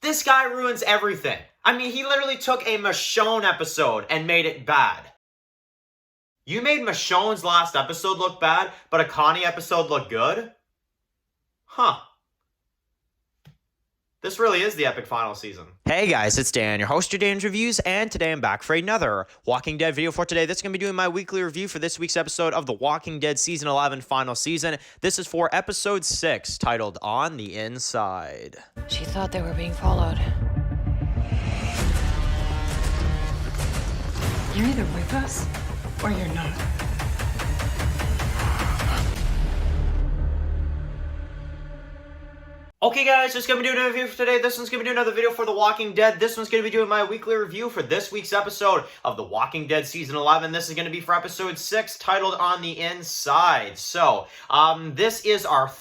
This guy ruins everything. I mean, he literally took a Michonne episode and made it bad. You made Michonne's last episode look bad, but a Connie episode look good? Huh. This really is the epic final season. Hey guys, it's Dan, your host of Dan's Reviews, and today I'm back for another Walking Dead video for today. This is going to be doing my weekly review for this week's episode of The Walking Dead Season 11 final season. This is for episode 6, titled On the Inside. She thought they were being followed. You're either with us, or you're not. Okay guys, just going to be doing a review for today. This one's going to be doing another video for The Walking Dead. This one's going to be doing my weekly review for this week's episode of The Walking Dead Season 11. This is going to be for episode 6, titled On the Inside. So, this is our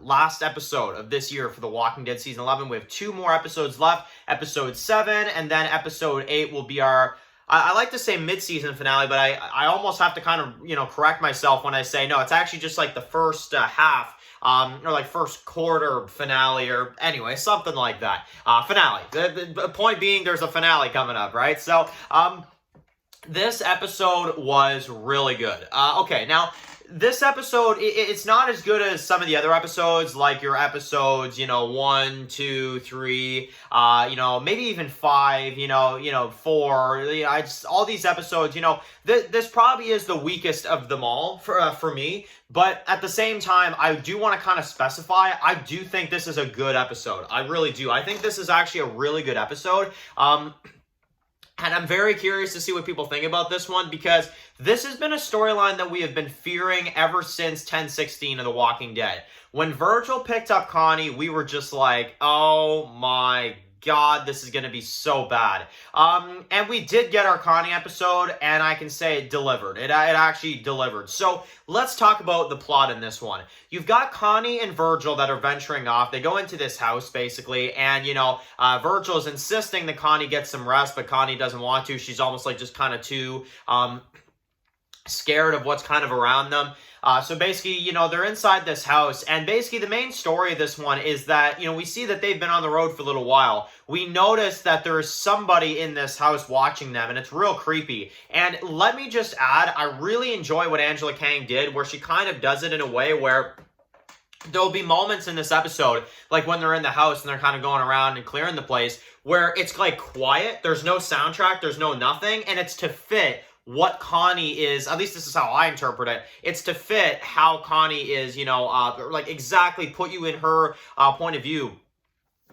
last episode of this year for The Walking Dead Season 11. We have 2 more episodes left, episode 7, and then episode 8 will be our... I like to say mid-season finale, but I almost have to kind of, correct myself when I say, no, it's actually just like the first half, or like first quarter finale, or anyway, something like that. Finale. The point being, there's a finale coming up, right? So, this episode was really good. Okay, now... This episode, it's not as good as some of the other episodes, like your episodes, 1, 2, 3, maybe even 5, 4, all these episodes, this probably is the weakest of them all for me, but at the same time, I do want to kind of specify, I do think this is a good episode. I really do. I think this is actually a really good episode. And I'm very curious to see what people think about this one, because this has been a storyline that we have been fearing ever since 10/16 of The Walking Dead. When Virgil picked up Connie, we were just like, oh my God, this is going to be so bad. And we did get our Connie episode, and I can say it delivered. It actually delivered. So let's talk about the plot in this one. You've got Connie and Virgil that are venturing off. They go into this house, basically, and, Virgil is insisting that Connie get some rest, but Connie doesn't want to. She's almost like just kind of too scared of what's kind of around them. So basically, they're inside this house, and basically the main story of this one is that, we see that they've been on the road for a little while. We notice that there is somebody in this house watching them, and it's real creepy. And let me just add, I really enjoy what Angela Kang did, where she kind of does it in a way where there'll be moments in this episode, like when they're in the house and they're kind of going around and clearing the place, where it's like quiet, there's no soundtrack, there's no nothing, and it's to fit what Connie is, at least this is how I interpret it, it's to fit how Connie is, like exactly put you in her point of view.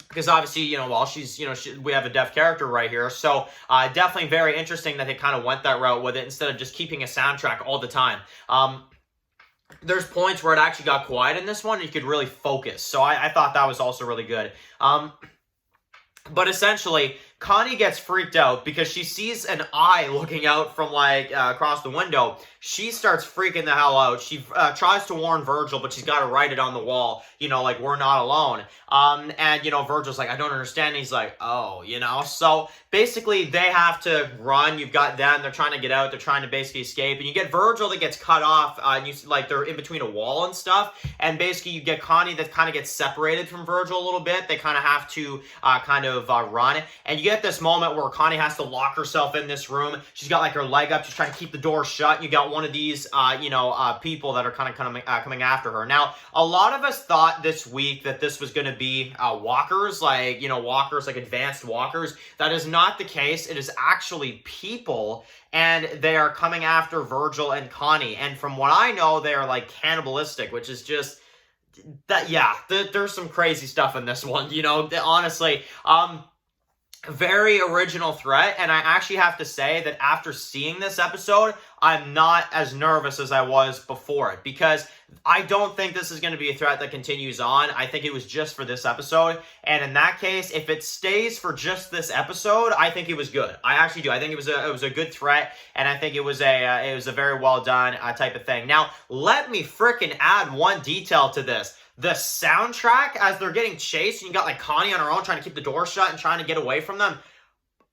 Because obviously, while she's, we have a deaf character right here. So definitely very interesting that they kind of went that route with it instead of just keeping a soundtrack all the time. There's points where it actually got quiet in this one and you could really focus. So I thought that was also really good. But essentially, Connie gets freaked out because she sees an eye looking out from, across the window. She starts freaking the hell out. She tries to warn Virgil, but she's got to write it on the wall, like, we're not alone. And, Virgil's like, I don't understand. And he's like, oh, So, basically, they have to run. You've got them. They're trying to get out. They're trying to basically escape. And you get Virgil that gets cut off. And you see, they're in between a wall and stuff. And basically, you get Connie that kind of gets separated from Virgil a little bit. They kind of have to run. And you get this moment where Connie has to lock herself in this room. She's got, her leg up. She's trying to keep the door shut. You got one of these, people that are kind of coming after her. Now, a lot of us thought this week that this was going to be walkers, walkers, like advanced walkers. That is not the case. It is actually people, and they are coming after Virgil and Connie. And from what I know, they are, cannibalistic, which is just... there's some crazy stuff in this one, honestly. Very original threat, and I actually have to say that after seeing this episode, I'm not as nervous as I was before it, because I don't think this is going to be a threat that continues on. I think it was just for this episode, and in that case, if it stays for just this episode, I think it was good. I actually do. I think it was a good threat, and I think it was a very well done type of thing. Now, let me frickin' add one detail to this. The soundtrack, as they're getting chased, and you got Connie on her own trying to keep the door shut and trying to get away from them.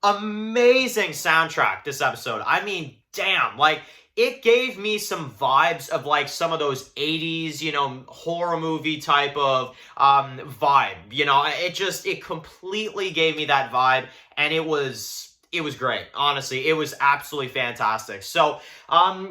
Amazing soundtrack this episode. I mean, damn. it gave me some vibes of like some of those 80s, horror movie type of vibe. It completely gave me that vibe, and it was great. Honestly, it was absolutely fantastic. So,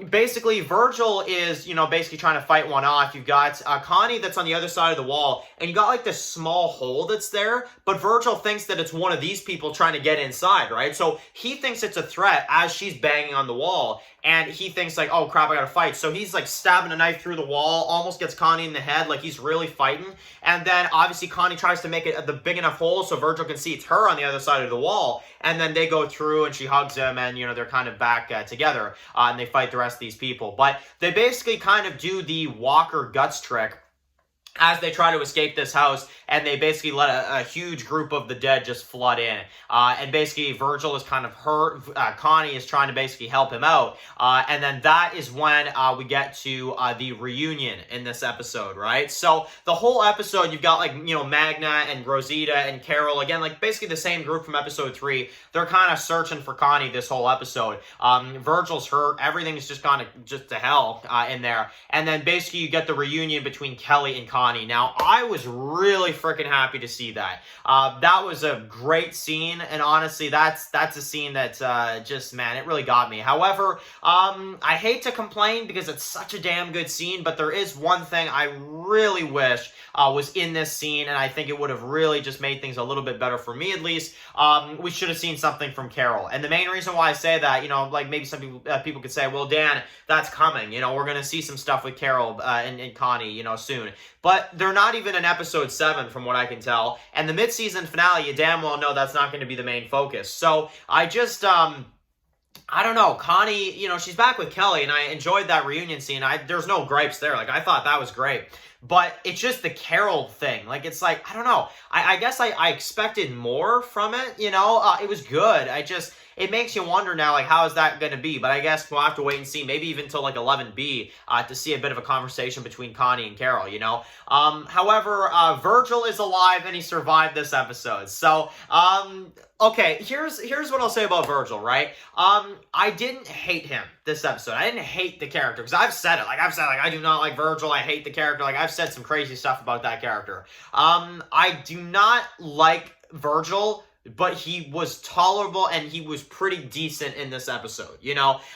basically, Virgil is, basically trying to fight one off. You've got Connie that's on the other side of the wall, and you got like this small hole that's there, but Virgil thinks that it's one of these people trying to get inside, right? So he thinks it's a threat as she's banging on the wall, and he thinks like, oh crap, I gotta fight. So he's like stabbing a knife through the wall, almost gets Connie in the head, like he's really fighting. And then obviously Connie tries to make it the big enough hole so Virgil can see it's her on the other side of the wall. And then they go through and she hugs him, and they're kind of back together, and they fight the rest of these people. But they basically kind of do the Walker guts trick as they try to escape this house, and they basically let a huge group of the dead just flood in. And basically, Virgil is kind of hurt. Connie is trying to basically help him out. And then that is when we get to the reunion in this episode, right? So the whole episode, you've got like, Magna and Rosita and Carol, again, like basically the same group from episode 3. They're kind of searching for Connie this whole episode. Virgil's hurt. Everything's just gone just to hell in there. And then basically you get the reunion between Kelly and Connie. Now, I was really freaking happy to see that. That was a great scene, and honestly, that's a scene that man, it really got me. However, I hate to complain because it's such a damn good scene, but there is one thing I really wish was in this scene, and I think it would have really just made things a little bit better for me, at least. We should have seen something from Carol, and the main reason why I say that, like maybe some people could say, well, Dan, that's coming. We're going to see some stuff with Carol and Connie, soon. But they're not even in episode 7 from what I can tell. And the mid-season finale, you damn well know that's not going to be the main focus. So I just, I don't know. Connie, she's back with Kelly, and I enjoyed that reunion scene. There's no gripes there. Like, I thought that was great. But it's just the Carol thing. Like, it's like, I don't know. I guess I expected more from it, It was good. It makes you wonder now, like, how is that going to be? But I guess we'll have to wait and see, maybe even till, like, 11B, to see a bit of a conversation between Connie and Carol, However, Virgil is alive, and he survived this episode. So, okay, here's what I'll say about Virgil, right? I didn't hate him this episode. I didn't hate the character, because I've said it. Like, I do not like Virgil. I hate the character. Like, I've said some crazy stuff about that character. I do not like Virgil, but he was tolerable, and he was pretty decent in this episode,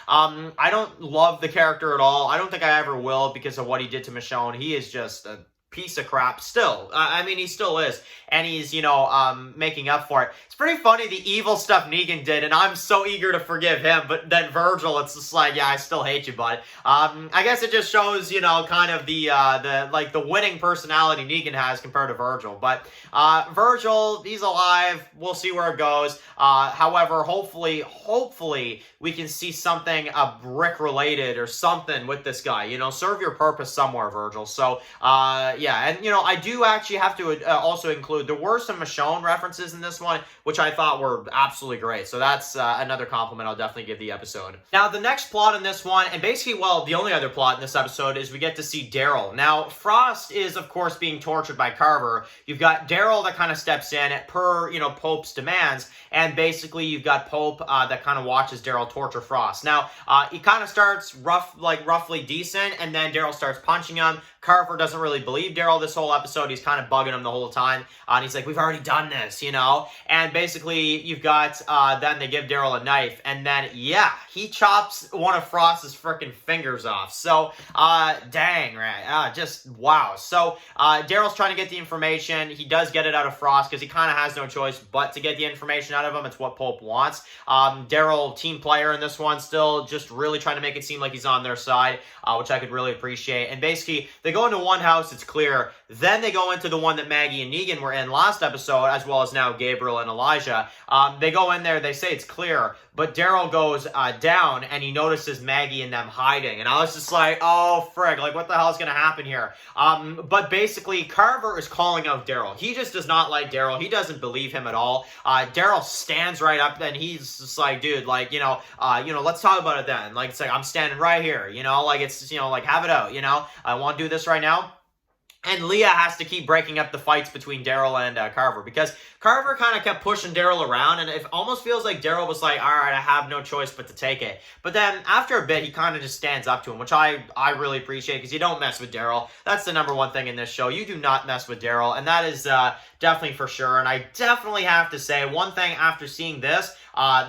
I don't love the character at all. I don't think I ever will because of what he did to Michonne. He is just a piece of crap still. I mean, he still is, and he's, making up for it. It's pretty funny the evil stuff Negan did, and I'm so eager to forgive him, but then Virgil, it's just like, yeah, I still hate you, bud. I guess it just shows, kind of the winning personality Negan has compared to Virgil, but Virgil, he's alive. We'll see where it goes. However, hopefully we can see something brick related or something with this guy, serve your purpose somewhere, Virgil. So, yeah, and, I do actually have to also include, there were some Michonne references in this one, which I thought were absolutely great. So that's another compliment I'll definitely give the episode. Now, the next plot in this one, and basically, well, the only other plot in this episode is we get to see Daryl. Now, Frost is, of course, being tortured by Carver. You've got Daryl that kind of steps in per, Pope's demands, and basically you've got Pope that kind of watches Daryl torture Frost. Now, he kind of starts roughly decent, and then Daryl starts punching him. Carver doesn't really believe Daryl this whole episode. He's kind of bugging him the whole time. And he's like, we've already done this, And basically, you've got, then they give Daryl a knife. And then, yeah, he chops one of Frost's freaking fingers off. So, dang, right. Just, wow. So, Daryl's trying to get the information. He does get it out of Frost because he kind of has no choice but to get the information out of him. It's what Pope wants. Daryl, team player in this one, still just really trying to make it seem like he's on their side, which I could really appreciate. And basically, they go into one house, it's clear. Then they go into the one that Maggie and Negan were in last episode, as well as now Gabriel and Elijah. They go in there, they say it's clear, but Daryl goes down, and he notices Maggie and them hiding. And I was just like, oh, frig, like, what the hell is going to happen here? But basically, Carver is calling out Daryl. He just does not like Daryl. He doesn't believe him at all. Daryl stands right up, and he's just like, dude, like, let's talk about it then. Like, it's like, I'm standing right here, like, it's, like, have it out, I want to do this right now. And Leah has to keep breaking up the fights between Daryl and Carver, because Carver kind of kept pushing Daryl around, and it almost feels like Daryl was like, all right, I have no choice but to take it. But then after a bit, he kind of just stands up to him, which I really appreciate, because you don't mess with Daryl. That's the number one thing in this show. You do not mess with Daryl, and that is definitely for sure. And I definitely have to say, one thing after seeing this,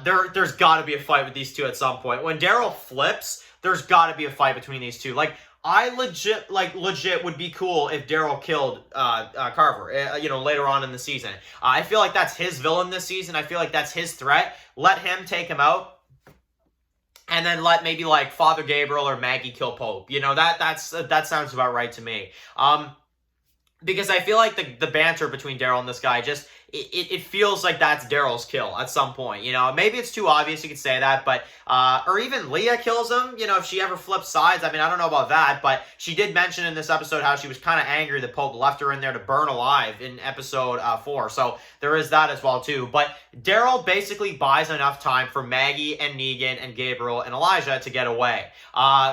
there's got to be a fight with these two at some point. When Daryl flips, there's got to be a fight between these two. Like, I legit would be cool if Daryl killed Carver, later on in the season. I feel like that's his villain this season. I feel like that's his threat. Let him take him out, and then let maybe like Father Gabriel or Maggie kill Pope. That sounds about right to me. Because I feel like the banter between Daryl and this guy just, it feels like that's Daryl's kill at some point. Maybe it's too obvious, you could say that, but or even Leah kills him, if she ever flips sides. I mean, I don't know about that, but she did mention in this episode how she was kind of angry that Pope left her in there to burn alive in episode 4, so there is that as well too. But Daryl basically buys enough time for Maggie and Negan and Gabriel and Elijah to get away.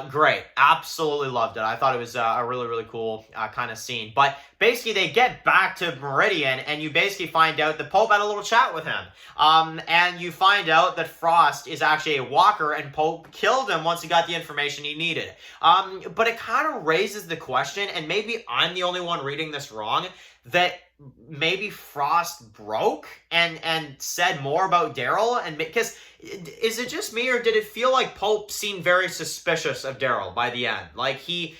Great, absolutely loved it. I thought it was a really, really cool kind of scene. But basically, they get back to Meridian, and you basically find out that Pope had a little chat with him. And you find out that Frost is actually a walker, and Pope killed him once he got the information he needed. But it kind of raises the question, and maybe I'm the only one reading this wrong, that maybe Frost broke and said more about Daryl, and because is it just me, or did it feel like Pope seemed very suspicious of Daryl by the end? Like he's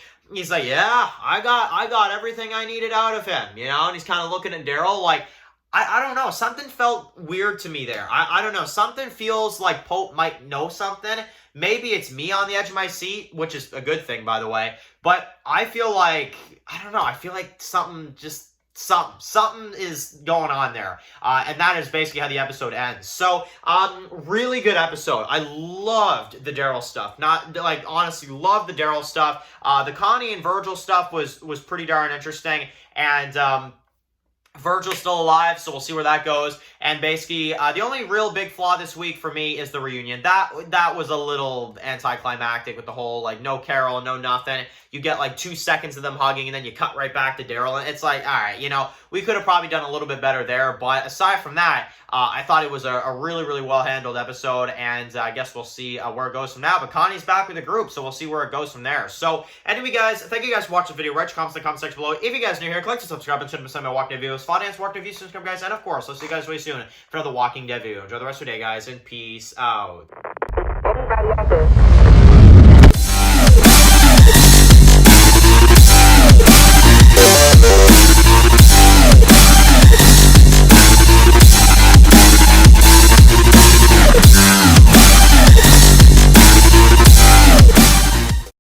like, yeah, I got everything I needed out of him, and he's kind of looking at Daryl like, I don't know, something felt weird to me there. I don't know, something feels like Pope might know something. Maybe it's me on the edge of my seat, which is a good thing, by the way, but I feel like, I don't know, I feel like something is going on there, and that is basically how the episode ends. So, really good episode. I loved the Daryl stuff. Honestly, loved the Daryl stuff. The Connie and Virgil stuff was pretty darn interesting, and Virgil's still alive, so we'll see where that goes. And basically, the only real big flaw this week for me is the reunion. That was a little anticlimactic with the whole, like, no Carol, no nothing. You get, like, 2 seconds of them hugging, and then you cut right back to Daryl. And it's like, all right, we could have probably done a little bit better there. But aside from that, I thought it was a really, really well-handled episode. And I guess we'll see where it goes from now. But Connie's back with the group, so we'll see where it goes from there. So, anyway, guys, thank you guys for watching the video. Write your comments in the comment section below. If you guys are new here, click to subscribe and turn on my Walking Dead videos. Follow Dance, Walking Dead videos, subscribe, guys. And, of course, I'll see you guys really soon for another Walking Dead video. Enjoy the rest of your day, guys, and peace out. Anybody out there?